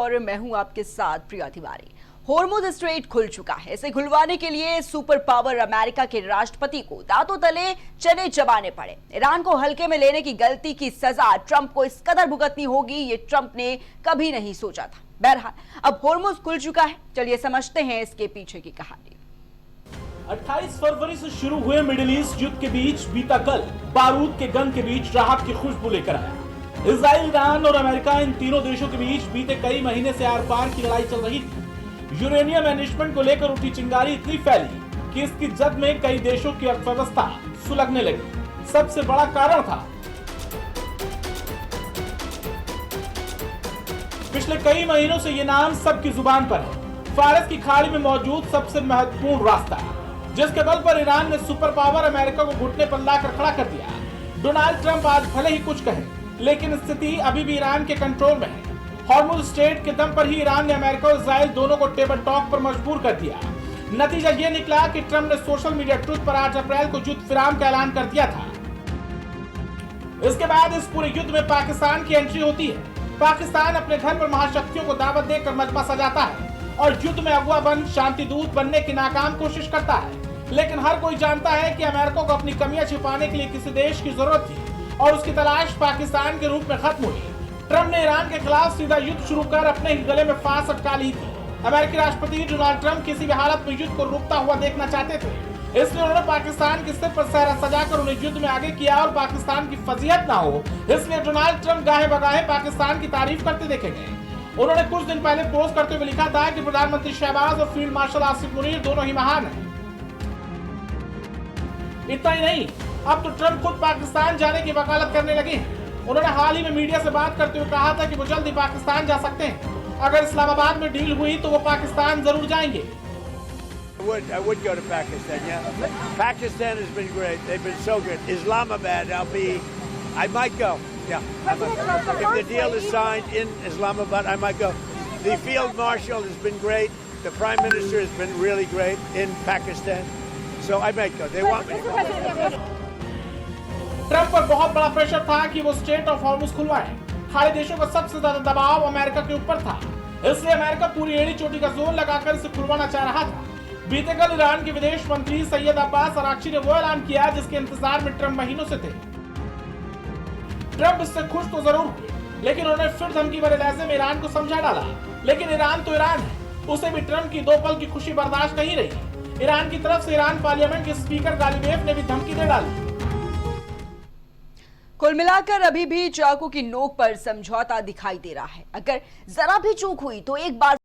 और मैं हूं आपके साथ प्रिया तिवारी। होर्मुज स्ट्रेट खुल चुका है। इसे खुलवाने के लिए सुपर पावर अमेरिका के राष्ट्रपति को दांतों तले चने चबाने पड़े। ईरान को हल्के में लेने की गलती की सजा ट्रंप को इस कदर भुगतनी होगी, ये ट्रंप ने कभी नहीं सोचा था। बहरहाल अब होर्मुज खुल चुका है। चलिए समझते हैं इसके पीछे की कहानी। 28 फरवरी से शुरू हुए मिडिल ईस्ट युद्ध के बीच बीता कल बारूद के गन के बीच राहत की खुशबू लेकर आया। इजराइल, ईरान और अमेरिका, इन तीनों देशों के बीच बीते कई महीने से आर पार की लड़ाई चल रही थी। यूरेनियम एनरिचमेंट को लेकर उठी चिंगारी इतनी फैली कि इसकी जद में कई देशों की अर्थव्यवस्था सुलगने लगी। सबसे बड़ा कारण था पिछले कई महीनों से ये नाम सबकी जुबान पर है, फारस की खाड़ी में मौजूद सबसे महत्वपूर्ण रास्ता, जिसके बल पर ईरान ने सुपर पावर अमेरिका को घुटने पर लाकर खड़ा कर दिया। डोनाल्ड ट्रंप आज भले ही कुछ कहे, लेकिन स्थिति अभी भी ईरान के कंट्रोल में है। हॉर्मुज स्ट्रेट के दम पर ही ईरान ने अमेरिका और इजराइल दोनों को टेबल टॉक पर मजबूर कर दिया। नतीजा ये निकला कि ट्रंप ने सोशल मीडिया ट्रुथ पर 8 अप्रैल को युद्ध विराम का ऐलान कर दिया था। इसके बाद इस पूरे युद्ध में पाकिस्तान की एंट्री होती है। पाकिस्तान अपने घर पर महाशक्तियों को दावत देकर मजमा सजाता है और युद्ध में अगवा बन शांति दूत बनने की नाकाम कोशिश करता है। लेकिन हर कोई जानता है कि अमेरिका को अपनी कमियां छिपाने के लिए किसी देश की जरूरत थी और उसकी तलाश पाकिस्तान के रूप में खत्म हुई। ट्रंप ने ईरान के खिलाफ सीधा युद्ध शुरू कर अपने ही गले में फांस अटका ली थी। अमेरिकी राष्ट्रपति डोनाल्ड ट्रंप किसी भी हालत में युद्ध को रुकता हुआ देखना चाहते थे, इसलिए उन्होंने पाकिस्तान के सिर पर सहरा सजाकर उन्हें युद्ध में आगे किया और पाकिस्तान की फजीहत ना हो, इसलिए डोनाल्ड ट्रंप गाहे बगाहे पाकिस्तान की तारीफ करते देखे गए। उन्होंने कुछ दिन पहले पोस्ट करते हुए लिखा था कि प्रधानमंत्री शहबाज और फील्ड मार्शल आसिफ मुनीर दोनों ही महान हैं। इतना ही नहीं, अब तो ट्रंप खुद पाकिस्तान जाने की वकालत करने लगे हैं। उन्होंने हाल ही में मीडिया से बात करते हुए कहा था कि वो जल्दी पाकिस्तान जा सकते हैं। अगर इस्लामाबाद में डील हुई तो वो पाकिस्तान जरूर जाएंगे। I would go to Pakistan, yeah. Pakistan has been great. They've been so good. Islamabad, I might go. Yeah. If the deal is signed in Islamabad, I might go. The field marshal has been great. The prime minister has been really great in Pakistan. So I might go. They want me to go. Trump पर बहुत बड़ा pressure था कि वो straight of Hormuz खुलवाए। खाड़ी देशों का सबसे ज्यादा दबाव अमेरिका के ऊपर था, इसलिए अमेरिका पूरी एड़ी चोटी का जोर लगाकर इसे खुलवाना चाह रहा था। बीते कल ईरान के विदेश मंत्री सैयद अब्बास अराक्ची ने वो ऐलान किया जिसके इंतजार में ट्रंप महीनों से थे। ट्रंप इससे खुश तो जरूर हुए, लेकिन उन्होंने फिर धमकी भरे लहजे में ईरान को समझा डाला। लेकिन ईरान तो ईरान है, उसे भी ट्रंप की 2 पल की खुशी बर्दाश्त नहीं रही। ईरान की तरफ से ईरान पार्लियामेंट के स्पीकर गालिबेफ ने भी धमकी दे डाली। कुल मिलाकर अभी भी चाकू की नोक पर समझौता दिखाई दे रहा है। अगर जरा भी चूक हुई तो एक बार